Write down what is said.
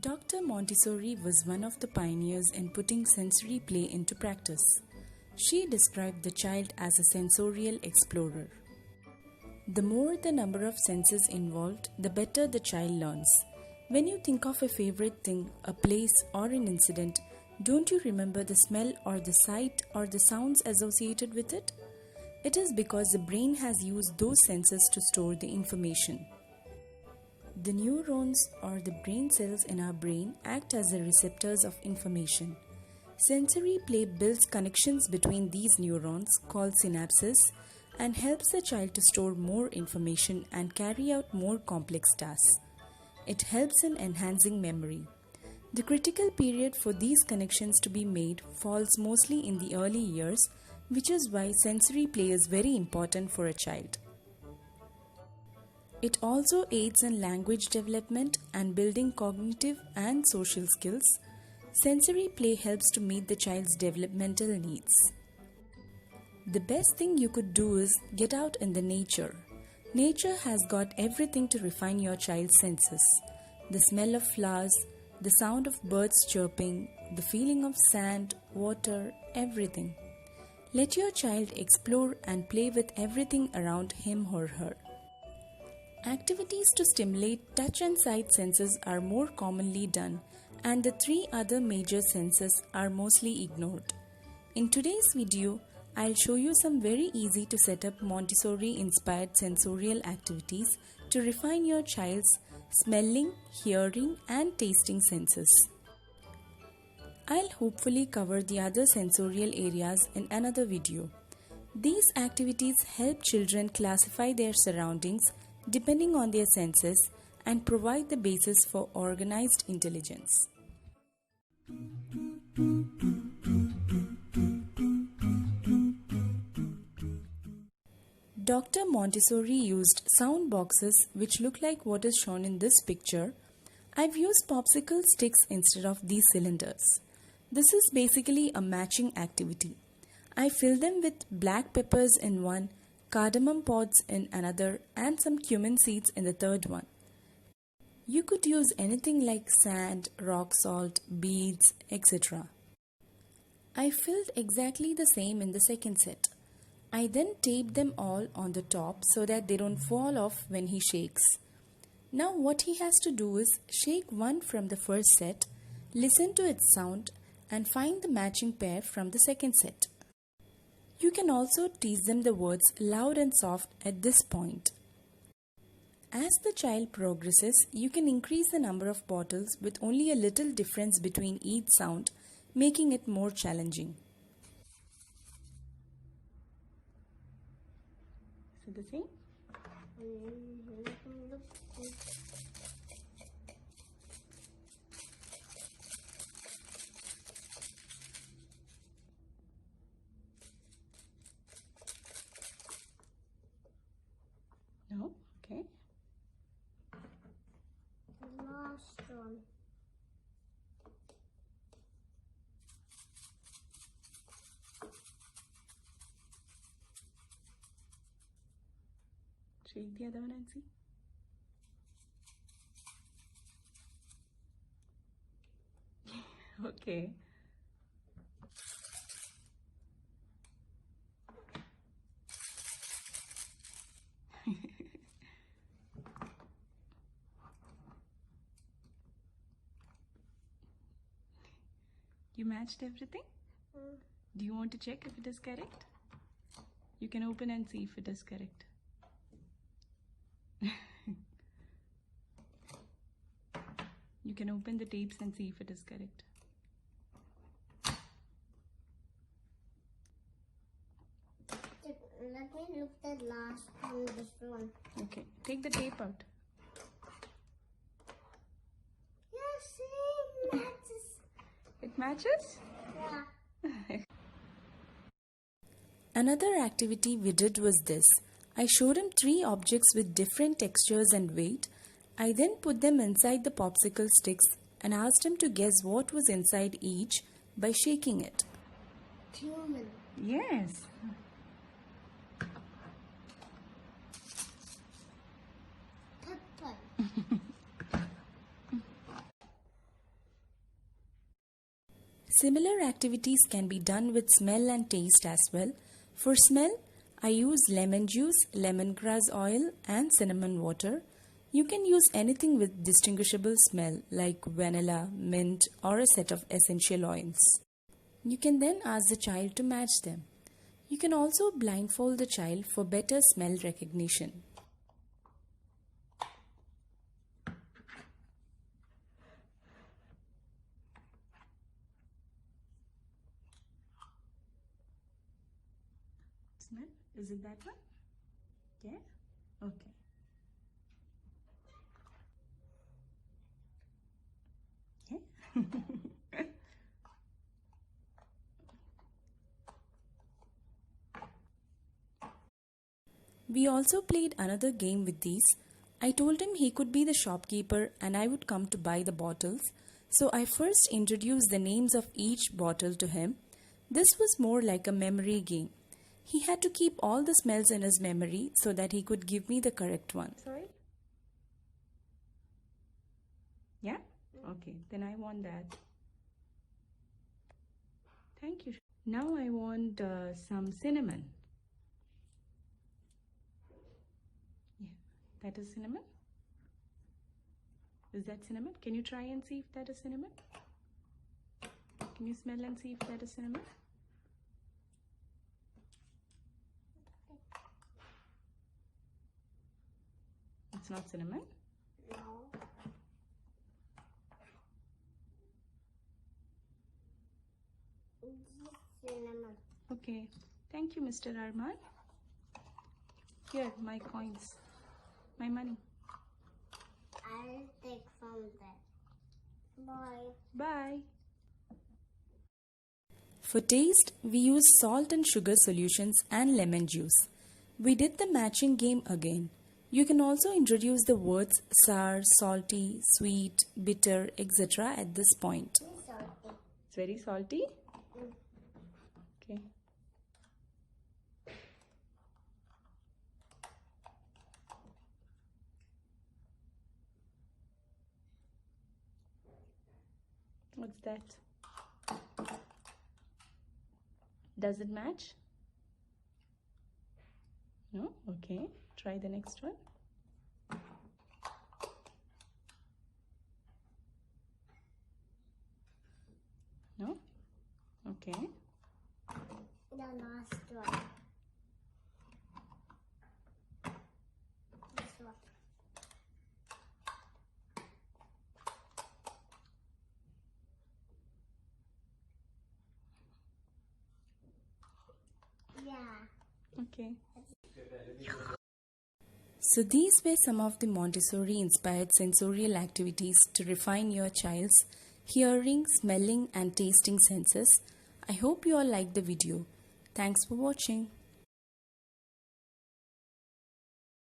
Dr. Montessori was one of the pioneers in putting sensory play into practice. She described the child as a sensorial explorer. The more the number of senses involved, the better the child learns. When you think of a favorite thing, a place, or an incident, don't you remember the smell or the sight or the sounds associated with it? It is because the brain has used those senses to store the information. The neurons or the brain cells in our brain act as the receptors of information. Sensory play builds connections between these neurons called synapses and helps the child to store more information and carry out more complex tasks. It helps in enhancing memory. The critical period for these connections to be made falls mostly in the early years, which is why sensory play is very important for a child. It also aids in language development and building cognitive and social skills. Sensory play helps to meet the child's developmental needs. The best thing you could do is get out in the nature. Nature has got everything to refine your child's senses. The smell of flowers, the sound of birds chirping, the feeling of sand, water, everything. Let your child explore and play with everything around him or her. Activities to stimulate touch and sight senses are more commonly done, and the three other major senses are mostly ignored. In today's video, I'll show you some very easy to set up Montessori-inspired sensorial activities to refine your child's smelling, hearing, and tasting senses. I'll hopefully cover the other sensorial areas in another video. These activities help children classify their surroundings depending on their senses and provide the basis for organized intelligence. Dr. Montessori used sound boxes which look like what is shown in this picture. I've used popsicle sticks instead of these cylinders. This is basically a matching activity. I fill them with black peppers in one, cardamom pods in another, and some cumin seeds in the third one. You could use anything like sand, rock salt, beads, etc. I filled exactly the same in the second set. I then taped them all on the top so that they don't fall off when he shakes. Now what he has to do is shake one from the first set, listen to its sound, and find the matching pair from the second set. You can also teach them the words loud and soft at this point. As the child progresses, you can increase the number of bottles with only a little difference between each sound, making it more challenging. Is it the same? No? Okay. The last one. Shake the other one and see. Okay. You matched everything? Do you want to check if it is correct? You can open and see if it is correct. You can open the tapes and see if it is correct. Let me look at the last one, this one. Okay, take the tape out. Yes, see, matches. It matches? Yeah. Another activity we did was this. I showed him 3 objects with different textures and weight. I then put them inside the popsicle sticks and asked him to guess what was inside each by shaking it. Human. Yes. Pepper. Similar activities can be done with smell and taste as well. For smell, I use lemon juice, lemongrass oil and cinnamon water. You can use anything with distinguishable smell like vanilla, mint or a set of essential oils. You can then ask the child to match them. You can also blindfold the child for better smell recognition. Smell? Is it that one? Yeah? Okay. Yeah? We also played another game with these. I told him he could be the shopkeeper and I would come to buy the bottles. So I first introduced the names of each bottle to him. This was more like a memory game. He had to keep all the smells in his memory so that he could give me the correct one. Sorry? Yeah? Okay, then I want that. Thank you. Now I want some cinnamon. Yeah, that is cinnamon. Is that cinnamon? Can you try and see if that is cinnamon? Can you smell and see if that is cinnamon? It's not cinnamon? No. It's cinnamon. Okay. Thank you, Mr. Arman. Here, my coins. My money. I'll take from there. Bye. Bye. For taste, we use salt and sugar solutions and lemon juice. We did the matching game again. You can also introduce the words sour, salty, sweet, bitter, etc. at this point. It's salty. It's very salty? Okay. What's that? Does it match? No? Okay. Try the next one. No? Okay. The last one. This one. Yeah. Okay. So these were some of the Montessori inspired sensorial activities to refine your child's hearing, smelling and tasting senses. I hope you all liked the video. Thanks for watching.